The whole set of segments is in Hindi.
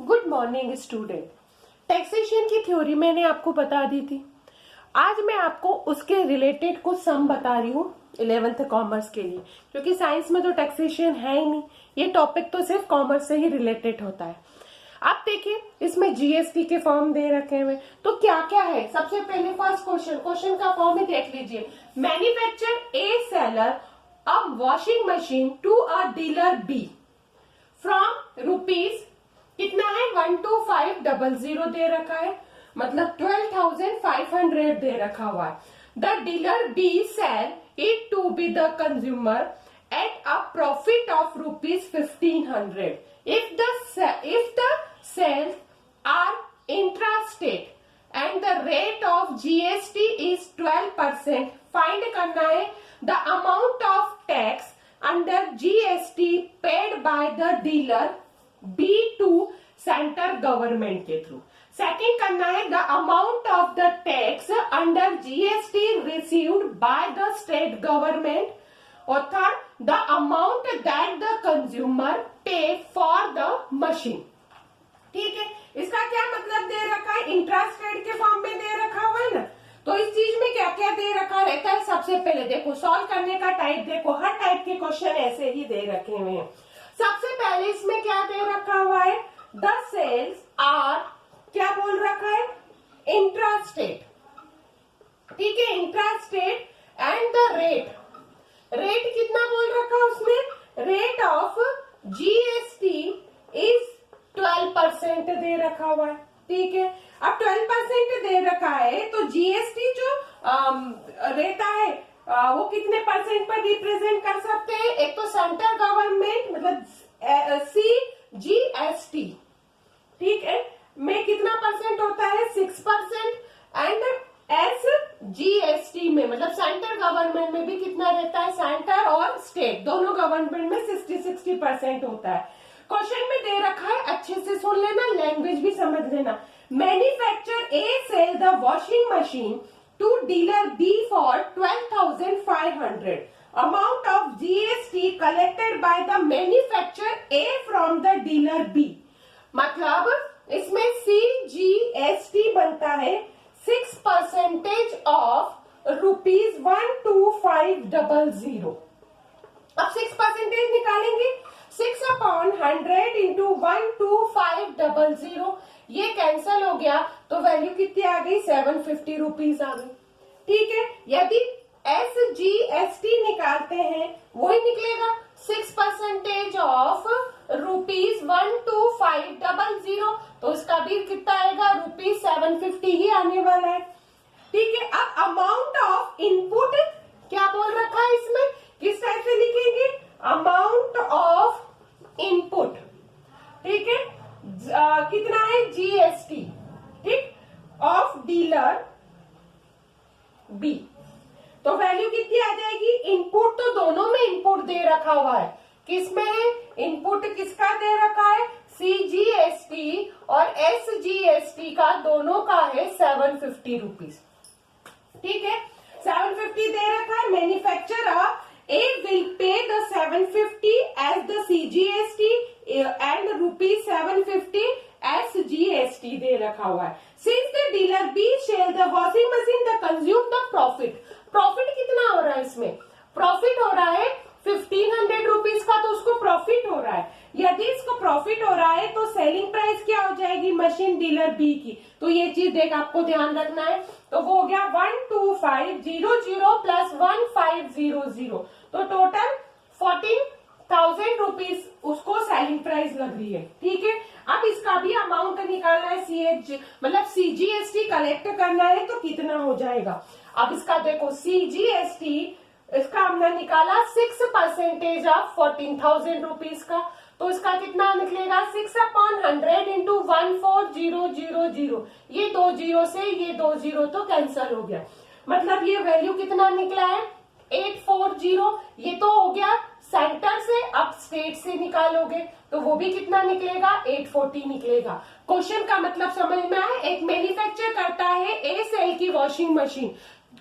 Good morning student. टैक्सेशन की थ्योरी मैंने आपको बता दी थी। आज मैं आपको उसके रिलेटेड कुछ सम बता रही हूँ 11th कॉमर्स के लिए, क्योंकि साइंस में तो टैक्सेशन है ही नहीं। ये टॉपिक तो सिर्फ कॉमर्स से ही रिलेटेड होता है। आप देखिए, इसमें जीएसटी के फॉर्म दे रखे हुए, तो क्या क्या है। सबसे पहले फर्स्ट क्वेश्चन का फॉर्म ही देख लीजिए। Manufacture A seller a washing machine to a dealer B from rupees कितना है 12500 दे रखा है, मतलब 12,500 दे रखा हुआ है। The dealer B sell it to B the consumer at a profit of rupees 1500 if the sales are intrastate and the rate of GST is 12%, find करना है the amount of tax under GST paid by the dealer B to central government के थ्रू। सेकंड करना है the amount of the tax under GST received by the state government, और third the amount that the consumer pay for the machine. ठीक है, इसका क्या मतलब दे रखा है, इंटरेस्ट रेट के फॉर्म में दे रखा हुआ है ना। तो इस चीज में क्या क्या दे रखा रहता है, सबसे पहले देखो सॉल्व करने का टाइप देखो, हर टाइप के क्वेश्चन ऐसे ही दे रखे हुए हैं। सबसे पहले इसमें क्या दे रखा हुआ है, द सेल्स आर, क्या बोल रखा है, इंट्रास्टेट। ठीक है, intrastate and the rate, rate कितना बोल रखा है उसमें, रेट ऑफ जीएसटी इज 12% दे रखा हुआ है। ठीक है, अब 12% दे रखा है तो जीएसटी जो रहता है वो कितने परसेंट पर रिप्रेजेंट कर सकते हैं। एक तो सेंट्रल गवर्नमेंट मतलब CGST, ठीक है, में कितना परसेंट होता है 6%, एंड SGST में मतलब सेंट्रल गवर्नमेंट में भी कितना रहता है, सेंटर और स्टेट दोनों गवर्नमेंट में 60% होता है। क्वेश्चन में दे रखा है, अच्छे से सुन लेना, लैंग्वेज भी समझ लेना। Manufacture A sell the washing machine to dealer B for 12,500, amount of GST collected by the manufacturer A from the dealer B। मतलब इसमें CGST बनता है 6% ऑफ रुपीज 12500। अब 6% निकालेंगे, 6/100 इंटू 12500, ये कैंसल हो गया तो वैल्यू कितनी आ गई, 750 रुपीज आ गई। ठीक है, यदि SGST निकालते हैं वही निकलेगा 6% ऑफ रुपीज 12500, तो इसका भी कितना आएगा, रुपीज 750 ही आने वाला है। ठीक है, अब अमाउंट ऑफ इनपुट क्या बोल रखा है इसमें, किस टाइप से लिखेंगे, अमाउंट ऑफ इनपुट। ठीक है, कितना है जीएसटी, ठीक, ऑफ डीलर बी, तो वैल्यू कितनी आ जाएगी, इनपुट तो दोनों में इनपुट दे रखा हुआ है, किसमें है इनपुट, किसका दे रखा है, सीजीएसटी और एसजीएसटी का, दोनों का है 750 रुपीज। ठीक है, 750 दे रखा है। Manufacturer A will pay the 750 as the CGST and rupees 750 SGST दे रखा हुआ है। Since the dealer B shall the washing machine the consume the profit, profit कितना हो रहा है इसमें, प्रॉफिट हो रहा है 1500 रुपीज का, तो उसको प्रॉफिट हो रहा है। यदि इसको प्रॉफिट हो रहा है तो सेलिंग प्राइस क्या हो जाएगी मशीन डीलर बी की, तो ये चीज देख आपको ध्यान रखना है। तो वो हो गया 12500 प्लस 1500, तो टोटल 14,000 रुपीज उसको सेलिंग प्राइस लग रही है। ठीक है, अब इसका भी अमाउंट निकालना है, मतलब सीजीएसटी कलेक्ट करना है, तो कितना हो जाएगा। अब इसका देखो सीजीएसटी, इसका हमने निकाला 6% ऑफ 14,000 रुपीज का, तो इसका कितना निकलेगा, 6/100 इंटू 14000, ये 2 जीरो से ये 2 जीरो तो कैंसल हो गया, मतलब ये वैल्यू कितना निकला है 840। ये तो हो गया सेंटर से, अब स्टेट से निकालोगे तो वो भी कितना निकलेगा, 840 निकलेगा। क्वेश्चन का मतलब समझ में आया, एक मैन्युफैक्चर करता है ए सेल की वॉशिंग मशीन,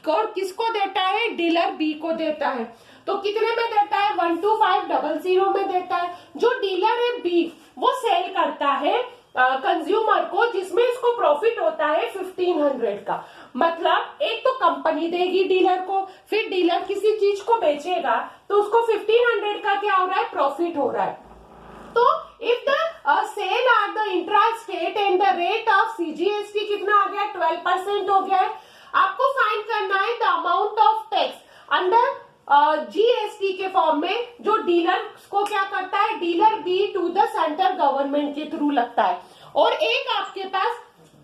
और किसको देता है, डीलर बी को देता है, तो कितने में देता है, 12500 में देता है। जो डीलर है बी वो सेल करता है कंज्यूमर को, जिसमें इसको प्रॉफिट होता है 1500 का। मतलब एक तो कंपनी देगी डीलर को, फिर डीलर किसी चीज को बेचेगा तो उसको 1500 का क्या हो रहा है, प्रॉफिट हो रहा है। तो if the sale at the intra state and the rate of CGST कितना आ गया, 12% हो गया है। आपको फाइंड करना है the amount of tax under GST के फॉर्म में, जो डीलर को क्या करता है, dealer B to the central government के थ्रू लगता है। और एक आपके पास,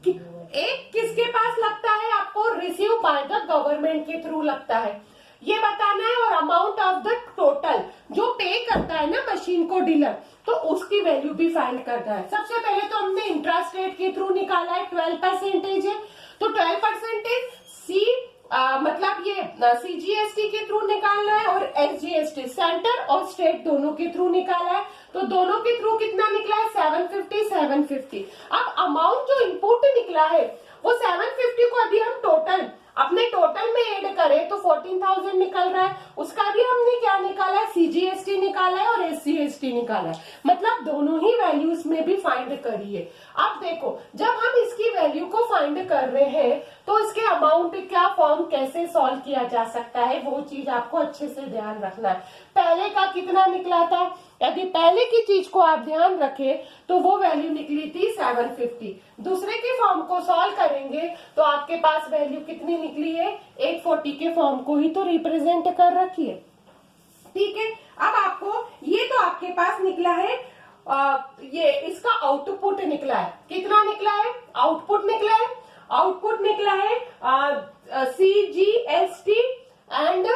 एक किसके पास लगता है, आपको रिसीव बाय द गवर्नमेंट के थ्रू लगता है, ये बताना है। और अमाउंट ऑफ द टोटल जो पे करता है ना मशीन को डीलर, तो उसकी वैल्यू भी फाइंड करना है। सबसे पहले तो हमने इंट्रास्टेट के थ्रू निकाला है, 12% है, तो 12% सी मतलब ये सीजीएसटी के थ्रू निकालना है, और एसजीएसटी सेंटर और स्टेट दोनों के थ्रू निकाला है। तो दोनों के थ्रू कितना निकला है, 750। अब अमाउंट जो इनपुट निकला है वो 750 को अभी हम टोटल अपने टोटल में ऐड करें तो 14,000 निकल रहा है। उसका भी हमने क्या निकाला है, सीजीएसटी निकाला है और एसजीएसटी निकाला है। मतलब दोनों ही वैल्यूज में भी फाइंड करिए। अब देखो, जब हम इसकी वैल्यू को फाइंड कर रहे हैं तो इसके अमाउंट का फॉर्म कैसे सॉल्व किया जा सकता है, वो चीज आपको अच्छे से ध्यान रखना है। पहले का कितना निकला था, यदि पहले की चीज को आप ध्यान रखें तो वो वैल्यू निकली थी 750। दूसरे के फॉर्म को सॉल्व करेंगे तो आपके पास वैल्यू कितनी निकली है, 840 के फॉर्म को ही तो रिप्रेजेंट कर रखी है। ठीक है, अब आपको ये तो आपके पास निकला है, ये इसका आउटपुट निकला है, कितना निकला है, आउटपुट निकला है, आउटपुट निकला है सीजीएसटी एंड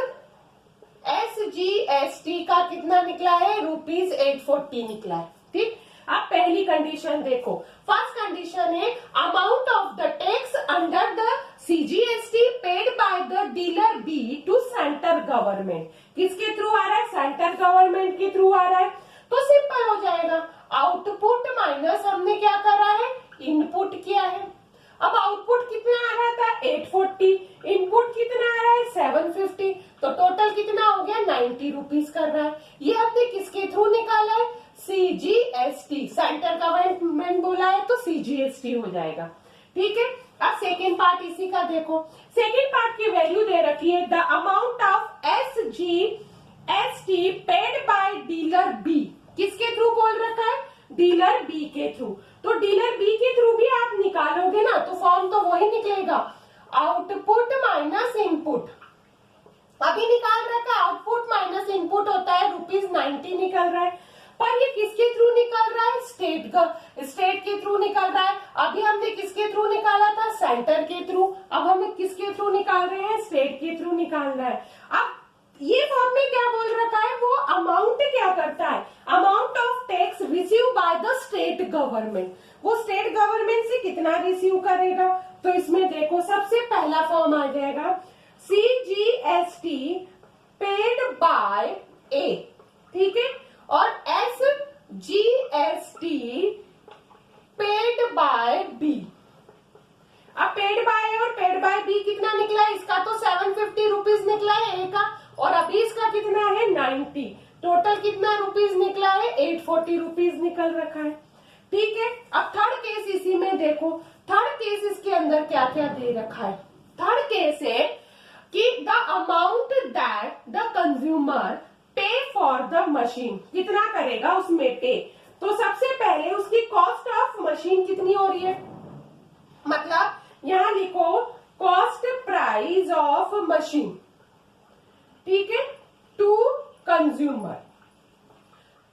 एसजीएसटी का कितना निकला है, ₹840 निकला है। ठीक, अब पहली कंडीशन देखो। फर्स्ट कंडीशन है amount of the tax under the CGST paid by the dealer B to central government. किसके थ्रू आ रहा है, सेंट्रल गवर्नमेंट के थ्रू आ रहा है। तो सिंपल हो जाएगा, आउटपुट माइनस हमने क्या करा है, इनपुट किया है। अब आउटपुट कितना आ रहा था, 840, इनपुट कितना आ रहा है, 750, तो टोटल कितना हो गया, 90 रुपीज कर रहा है। ये हमने किसके थ्रू निकाला है, सीजीएसटी, सेंट्रल गवर्नमेंट बोला है तो सीजीएसटी हो जाएगा। ठीक है, अब सेकेंड पार्ट इसी का देखो। सेकेंड पार्ट की वैल्यू दे रखी है the amount of SGST paid by dealer B. किसके थ्रू बोल रखा है, डीलर बी के थ्रू। तो डीलर बी के थ्रू भी आप निकालोगे ना तो फॉर्म तो वही निकलेगा, आउटपुट माइनस इनपुट। अभी निकाल रखा, आउटपुट माइनस इनपुट होता है ₹90 निकल रहा है। पर ये किसके थ्रू निकल रहा है, स्टेट के थ्रू निकल रहा है। अभी हमने किसके थ्रू निकाला था, सेंटर के थ्रू। अब हमें किसके थ्रू निकाल रहे हैं, स्टेट के थ्रू निकाल रहा है। अब ये फॉर्म में क्या बोल रखा है, वो अमाउंट क्या करता है, amount of tax receive by the state government. वो स्टेट गवर्नमेंट से कितना रिसीव करेगा, तो इसमें देखो सबसे पहला फॉर्म आ जाएगा सीजीएसटी पेड बाय ए, ठीक है, और एसजीएसटी पेड बाय बी। अब पेड बाय और पेड बाय बी कितना निकला है, इसका तो 750 रुपीज निकला है ए का, और अभी इसका कितना है 90। टोटल कितना रुपीज निकला है, 840 रुपीज निकल रखा है। ठीक है, अब थर्ड केस इसी में देखो। थर्ड केस इसके अंदर क्या क्या दे रखा है। थर्ड केस है कि the amount that the consumer pay for the machine, कितना करेगा उसमें पे। तो सबसे पहले उसकी कॉस्ट ऑफ मशीन कितनी हो रही है, मतलब यहां लिखो कॉस्ट प्राइस ऑफ मशीन, ठीक है, टू कंज्यूमर।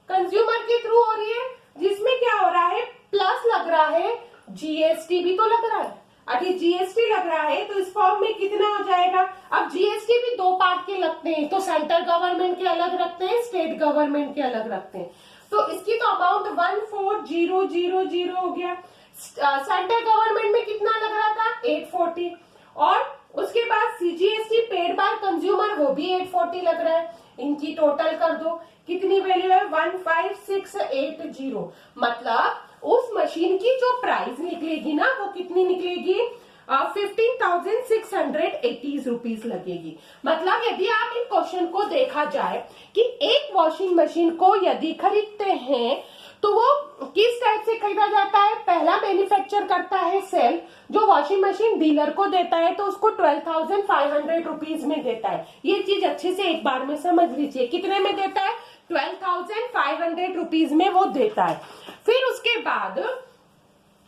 कंज्यूमर के थ्रू हो रही है, जिसमें क्या हो रहा है, प्लस लग रहा है, जीएसटी भी तो लग रहा है। अभी जीएसटी लग रहा है तो इस फॉर्म में कितना हो जाएगा। अब जीएसटी भी दो पार्ट के लगते हैं, तो सेंट्रल गवर्नमेंट के अलग रखते हैं, स्टेट गवर्नमेंट के अलग रखते हैं। तो इसकी तो अमाउंट 14,000 हो गया। सेंट्रल गवर्नमेंट में कितना लग रहा था, 840, और उसके बाद सीजीएसटी पेड बाय कंज्यूमर, वो भी 840 लग रहा है। इनकी टोटल कर दो, कितनी वैल्यू है, 15,680। मतलब उस मशीन की जो प्राइस निकलेगी ना, वो कितनी निकलेगी, 15,680 रुपीज लगेगी। मतलब यदि आप इन क्वेश्चन को देखा जाए कि एक वॉशिंग मशीन को यदि खरीदते हैं तो वो किस टाइप से खरीदा जाता है? पहला मैन्युफैक्चर करता है सेल, जो वॉशिंग मशीन डीलर को देता है तो उसको 12,500 रुपीज में देता है। ये चीज अच्छे से एक बार में समझ लीजिए, कितने में देता है? 12,500 रुपीज में वो देता है। फिर उसके बाद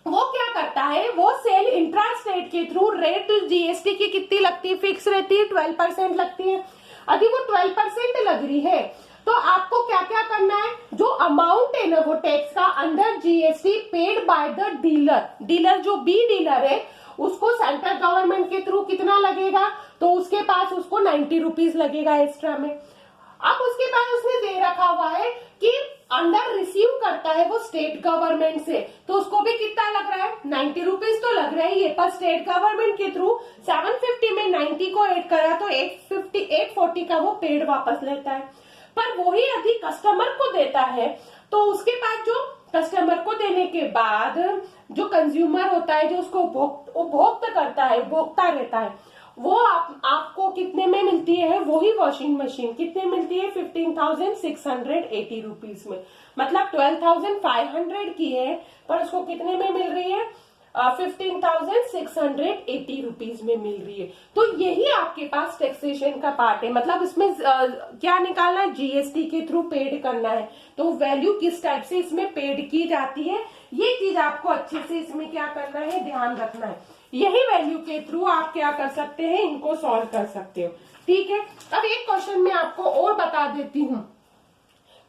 वो क्या करता है, वो सेल इंट्रा स्टेट के थ्रू रेट जीएसटी की कितनी लगती है? फिक्स रहती है, 12% लगती है। अभी वो 12% लग रही है तो आपको क्या क्या करना है, जो अमाउंट है ना वो टैक्स का under GST paid by the dealer जो बी डीलर है उसको सेंट्रल गवर्नमेंट के थ्रू कितना लगेगा? तो उसके पास उसको 90 रुपीज लगेगा एक्स्ट्रा में। अब उसके बाद उसने दे रखा हुआ है कि अंडर रिसीव करता है वो स्टेट गवर्नमेंट से, तो उसको भी कितना लग रहा है? 90 रुपीज तो लग रहा है ये, पर स्टेट गवर्नमेंट के थ्रू 750 में 90 को ऐड करा तो 840 का वो पेड वापस लेता है। पर वही यदि कस्टमर को देता है तो उसके पास जो कस्टमर को देने के बाद जो कंज्यूमर होता है, जो उसको उपभोक्त करता है, उपभोक्ता रहता है, वो आपको कितने में मिलती है? वही वॉशिंग मशीन कितने मिलती है? 15,680 रुपीज में। मतलब 12,500 की है पर उसको कितने में मिल रही है? 15,680 रुपीज में मिल रही है। तो यही आपके पास टैक्सेशन का पार्ट है। मतलब इसमें क्या निकालना है? जीएसटी के थ्रू पेड करना है। तो वैल्यू किस टाइप से इसमें पेड की जाती है, ये चीज आपको अच्छे से इसमें क्या करना है, ध्यान रखना है। यही वैल्यू के थ्रू आप क्या कर सकते हैं, इनको सॉल्व कर सकते हो। ठीक है, अब एक क्वेश्चन मैं आपको और बता देती हूँ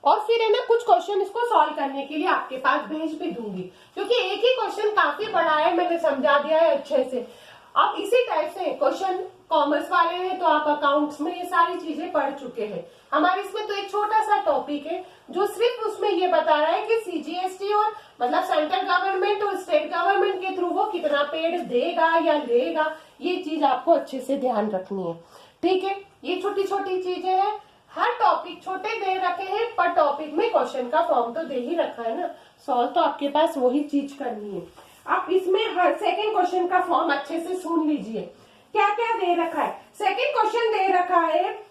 और फिर है ना कुछ क्वेश्चन इसको सॉल्व करने के लिए आपके पास भेज भी दूंगी, क्योंकि एक ही क्वेश्चन काफी बड़ा है, मैंने समझा दिया है अच्छे से। अब इसी टाइप से क्वेश्चन कॉमर्स वाले हैं तो आप अकाउंट्स में ये सारी चीजें पढ़ चुके हैं। हमारे इसमें तो एक छोटा सा टॉपिक है जो सिर्फ उसमें ये बता रहा है कि सीजीएसटी और मतलब सेंट्रल गवर्नमेंट और स्टेट गवर्नमेंट के थ्रू वो कितना पेड देगा या लेगा, ये चीज आपको अच्छे से ध्यान रखनी है। ठीक है, ये छोटी छोटी चीजें हैं। हर टॉपिक छोटे दे रखे हैं पर टॉपिक में क्वेश्चन का फॉर्म तो दे ही रखा है ना, सॉल्व तो आपके पास वही चीज करनी है। आप इसमें हर सेकंड क्वेश्चन का फॉर्म अच्छे से सुन लीजिए, क्या क्या दे रखा है। सेकंड क्वेश्चन दे रखा है,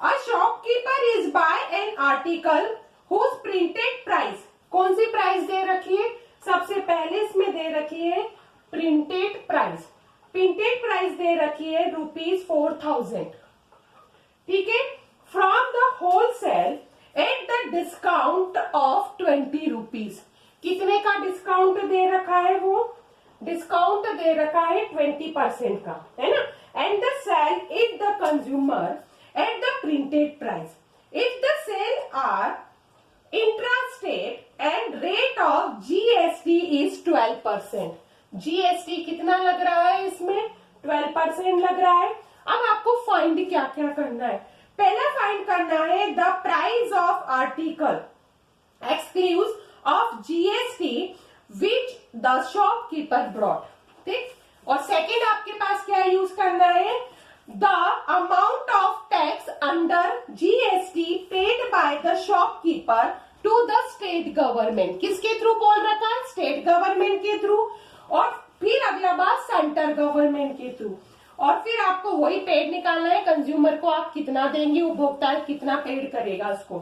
a shopkeeper is buy an article whose printed price. कौन सी प्राइस दे रखी है? सबसे पहले इसमें दे रखी है प्रिंटेड प्राइस। प्रिंटेड प्राइस दे रखी है ₹4,000। ठीक है, from the wholesale at the discount of 20 rupees. कितने का डिस्काउंट दे रखा है? वो डिस्काउंट दे रखा है 20% का, है ना। And the sale if the consumer at the printed price if the sale are intrastate and rate of GST is 12%। GST कितना लग रहा है इसमें? 12% लग रहा है। अब आपको फाइंड क्या क्या करना है। पहला फाइंड करना है the price of article exclusive of GST which the shopkeeper brought. ठीक, और सेकेंड आपके पास क्या यूज करना है? The amount of tax under GST paid by the shopkeeper to the state government. किसके थ्रू बोल रखा है? स्टेट गवर्नमेंट के थ्रू। और फिर अगला बात सेंट्रल गवर्नमेंट के थ्रू। और फिर आपको वही पेड निकालना है, कंज्यूमर को आप कितना देंगे, उपभोक्ता कितना पेड करेगा उसको।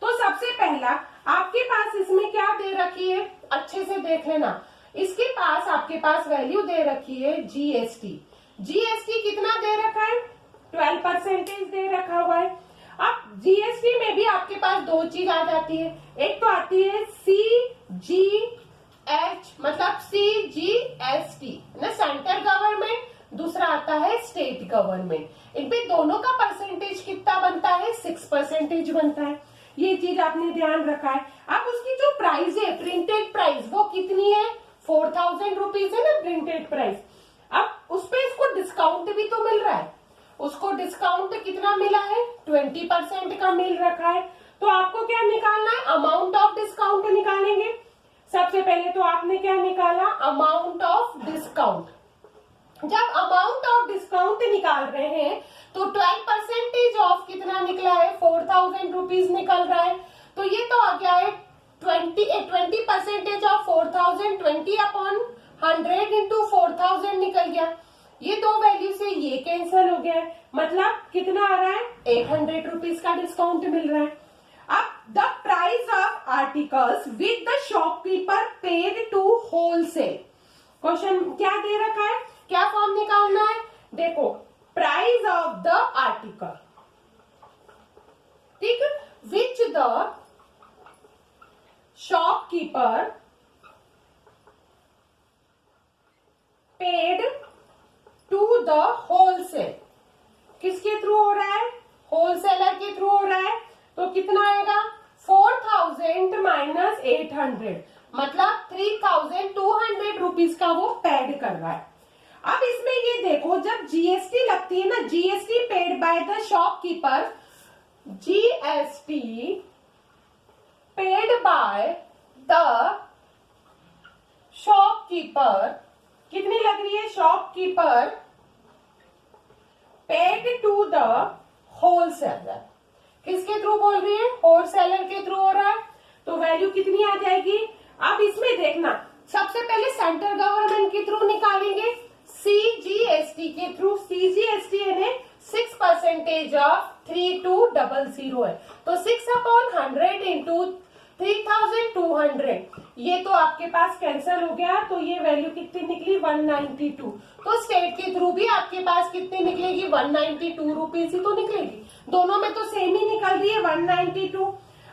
तो सबसे पहला आपके पास इसमें क्या दे रखी है, अच्छे से देख लेना। इसके पास आपके पास वैल्यू दे रखी है जीएसटी। जीएसटी कितना दे रखा है? 12% दे रखा हुआ है। अब जीएसटी में भी आपके पास दो चीज आ जाती है, एक तो आती है CGH मतलब CGST ना, सेंट्रल गवर्नमेंट, दूसरा आता है स्टेट गवर्नमेंट। इनपे दोनों का परसेंटेज कितना बनता है? 6% बनता है। ये चीज आपने ध्यान रखा है। अब उसकी जो प्राइस है प्रिंटेड प्राइस वो कितनी है? 4,000 रुपीज है ना प्रिंटेड प्राइस। अब उस पे इसको डिस्काउंट भी तो मिल रहा है, उसको डिस्काउंट कितना मिला है? 20% का मिल रखा है। तो आपको क्या निकालना है? अमाउंट ऑफ डिस्काउंट निकालेंगे। सबसे पहले तो आपने क्या निकाला? Amount of discount. जब अमाउंट ऑफ डिस्काउंट निकाल रहे हैं तो 12% ऑफ कितना निकला है? 4,000 रुपीज निकल रहा है। तो ये तो आ गया है 20% ऑफ 4,000, 20/100 इंटू 4,000 निकल गया। ये दो वैल्यू से ये कैंसिल हो गया है, मतलब कितना आ रहा है? 800 रुपीज का डिस्काउंट मिल रहा है। अब the price of articles with the shopkeeper paid to wholesale. Question क्या दे रखा है, क्या फॉर्म निकालना है, देखो प्राइस ऑफ द आर्टिकल, ठीक, which the shopkeeper paid to the wholesale. किसके थ्रू हो रहा है, होलसेलर के थ्रू हो रहा है, तो कितना आएगा 4000 माइनस 800, मतलब 3200 रुपीज का वो पेड कर रहा है। अब इसमें ये देखो, जब जीएसटी लगती है ना, GST paid by the shopkeeper, GST paid by the shopkeeper कितनी लग रही है, shopkeeper paid to the wholesaler, किसके थ्रू बोल रही है, होलसेलर के थ्रू हो रहा है, तो वैल्यू कितनी आ जाएगी। अब इसमें देखना, सबसे पहले सेंट्रल गवर्नमेंट के थ्रू निकालेंगे, सीजीएसटी के थ्रू, सीजीएसटी यानी 6% ऑफ 3200 है, तो 6/100 इंटू 3200, ये तो आपके पास कैंसिल हो गया, तो ये वैल्यू कितनी निकली 192। तो स्टेट के थ्रू भी आपके पास कितनी निकलेगी 192 रुपीज ही तो निकलेगी, दोनों में तो सेम ही निकल रही है 192।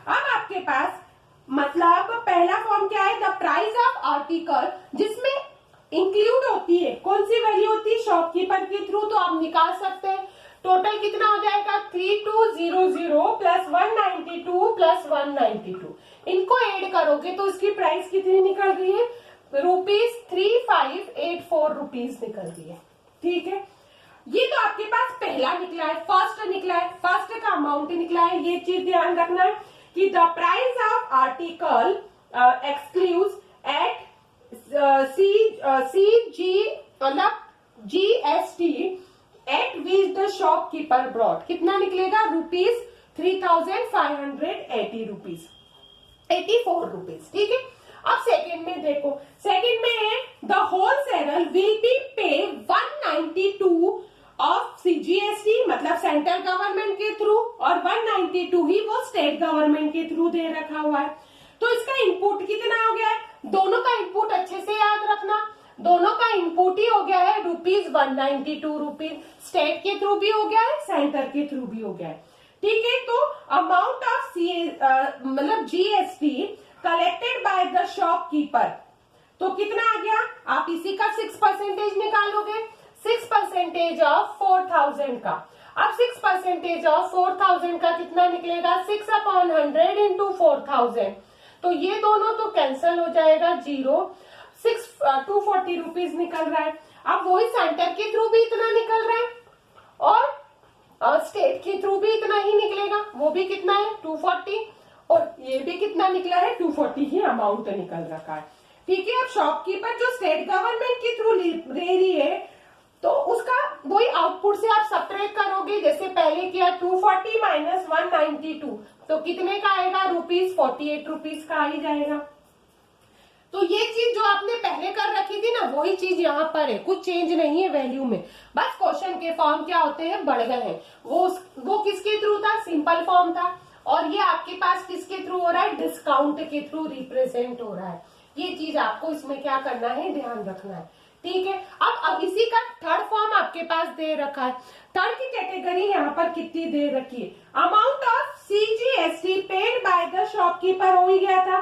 अब आपके पास मतलब पहला फॉर्म क्या है, द प्राइस ऑफ आर्टिकल, जिसमें इंक्लूड होती है कौन सी वैल्यू होती है, शॉपकीपर के थ्रू, तो आप निकाल सकते हैं। टोटल कितना हो जाएगा 3200 प्लस 192 प्लस 192, इनको ऐड करोगे तो इसकी प्राइस कितनी निकल रही है, ₹3584 रुपीज निकल रही है, ठीक है। ये तो आपके पास पहला निकला है, फर्स्ट निकला है, फर्स्ट का अमाउंट निकला है, ये चीज ध्यान रखना है कि the price of article excludes at CG मतलब GST at which the shopkeeper brought, कितना निकलेगा ₹3580 रुपीज 84 रुपीज, ठीक है। अब सेकंड में देखो, सेकंड में है द होलसेलर विल बी पे 192 ऑफ सीजीएसटी, मतलब सेंट्रल गवर्नमेंट के थ्रू, और 192 ही वो स्टेट गवर्नमेंट के थ्रू दे रखा हुआ है। तो इसका इनपुट कितना हो गया है, दोनों का इनपुट अच्छे से याद रखना, दोनों का इनपुट ही हो गया है ₹192 रुपीज, स्टेट के थ्रू भी हो गया है, सेंटर के थ्रू भी हो गया है, ठीक है। तो अमाउंट ऑफ मतलब GST collected by the shopkeeper, तो कितना आ गया, आप इसी का 6% निकालोगे, 6% ऑफ 4000 का। अब 6% ऑफ 4000 का कितना निकलेगा 6/100 इंटू 4000, तो ये दोनों तो कैंसिल हो जाएगा, 240 रुपीज निकल रहा है। अब वही सेंटर के थ्रू भी इतना निकल रहा है और स्टेट के थ्रू भी इतना ही निकलेगा, वो भी कितना है 240, और ये भी कितना निकला है 240 ही अमाउंट निकल रखा है, ठीक है। अब शॉपकीपर जो स्टेट गवर्नमेंट के थ्रू ले रही है, तो उसका वही आउटपुट से आप सब्ट्रैक्ट करोगे, जैसे पहले किया 240 माइनस 192, तो कितने का आएगा ₹48 रुपीज का आ ही जाएगा। तो ये चीज जो आपने पहले कर रखी थी ना, वही चीज यहाँ पर है, कुछ चेंज नहीं है वैल्यू में, बस क्वेश्चन के फॉर्म क्या होते हैं बढ़ गए हैं। वो किसके थ्रू था, सिंपल फॉर्म था, और ये आपके पास किसके थ्रू हो रहा है, डिस्काउंट के थ्रू रिप्रेजेंट हो रहा है। ये चीज आपको इसमें क्या करना है, ध्यान रखना है, ठीक है। अब इसी का थर्ड फॉर्म आपके पास दे रखा है, थर्ड की कैटेगरी यहाँ पर कितनी दे रखी है, amount of CGST paid by the shopkeeper हो ही गया था,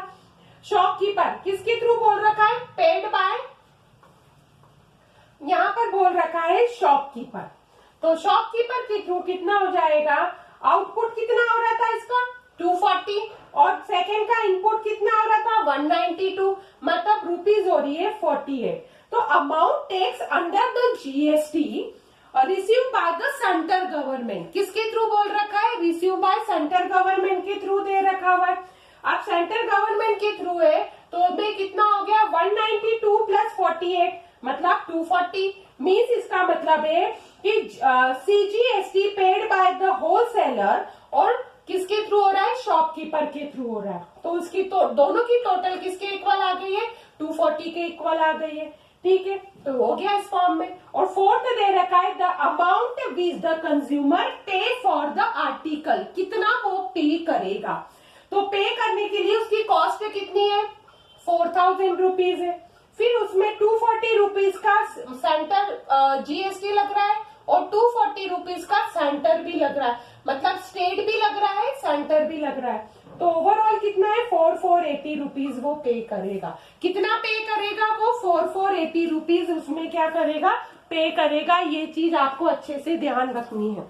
शॉपकीपर किसके थ्रू बोल रखा है, पेड बाय, यहाँ पर बोल रखा है शॉपकीपर, तो शॉपकीपर के थ्रू कितना हो जाएगा, आउटपुट कितना हो रहा था इसका 240, और सेकंड का इनपुट कितना हो रहा था 192, मतलब रुपीज हो रही है 48। तो amount tax under the GST receive by the central government, किसके थ्रू बोल रखा है, रिसीव बाय सेंट्रल गवर्नमेंट के थ्रू दे रखा हुआ है। अब सेंट्रल गवर्नमेंट के थ्रू है, तो अभी कितना हो गया 192 प्लस 48 मतलब 240, मीन्स इसका मतलब है कि CGST paid by the wholesaler, और किसके थ्रू हो रहा है, शॉपकीपर के थ्रू हो रहा है, तो उसकी तो दोनों की टोटल किसके इक्वल आ गई है, 240 के इक्वल आ गई है, ठीक है। तो हो गया इस फॉर्म में। और फोर्थ दे रखा है the amount which the consumer pay for the article, कितना वो पे करेगा, तो पे करने के लिए उसकी कॉस्ट कितनी है, 4000 रुपीज है। फिर उसमें 240 रुपीज का सेंटर जीएसटी लग रहा है और 240 रुपीज का सेंटर भी लग रहा है, मतलब स्टेट भी लग रहा है सेंटर भी लग रहा है। तो ओवरऑल कितना है, 4480 रुपीज वो पे करेगा। कितना पे करेगा वो, 4480 रुपीज उसमें क्या करेगा, पे करेगा। ये चीज आपको अच्छे से ध्यान रखनी है।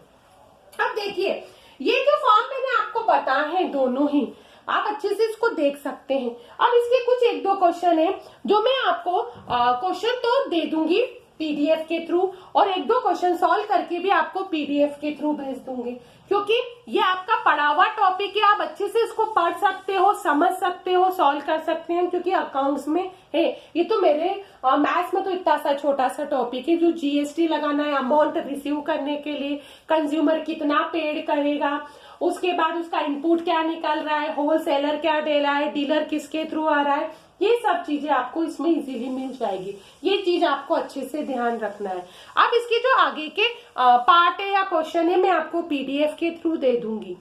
अब देखिए ये जो फॉर्म मैंने आपको बताया है दोनों ही, आप अच्छे से इसको देख सकते हैं। अब इसके कुछ एक दो क्वेश्चन है जो मैं आपको क्वेश्चन तो दे दूंगी पीडीएफ के थ्रू, और एक दो क्वेश्चन सॉल्व करके भी आपको पीडीएफ के थ्रू भेज दूंगी, क्योंकि ये आपका पढ़ा हुआ टॉपिक है। आप अच्छे से इसको पढ़ सकते हो, समझ सकते हो, सॉल्व कर सकते हैं, क्योंकि अकाउंट्स में है। ये तो मेरे मैथ्स में तो इतना सा छोटा सा टॉपिक है, जो जीएसटी लगाना है, अमाउंट रिसीव करने के लिए कंज्यूमर कितना पेड करेगा, उसके बाद उसका इनपुट क्या निकल रहा है, होलसेलर क्या दे रहा है, डीलर किसके थ्रू आ रहा है, ये सब चीजें आपको इसमें इजीली मिल जाएगी। ये चीज आपको अच्छे से ध्यान रखना है। अब इसके जो आगे के पार्ट है या क्वेश्चन है मैं आपको पीडीएफ के थ्रू दे दूंगी।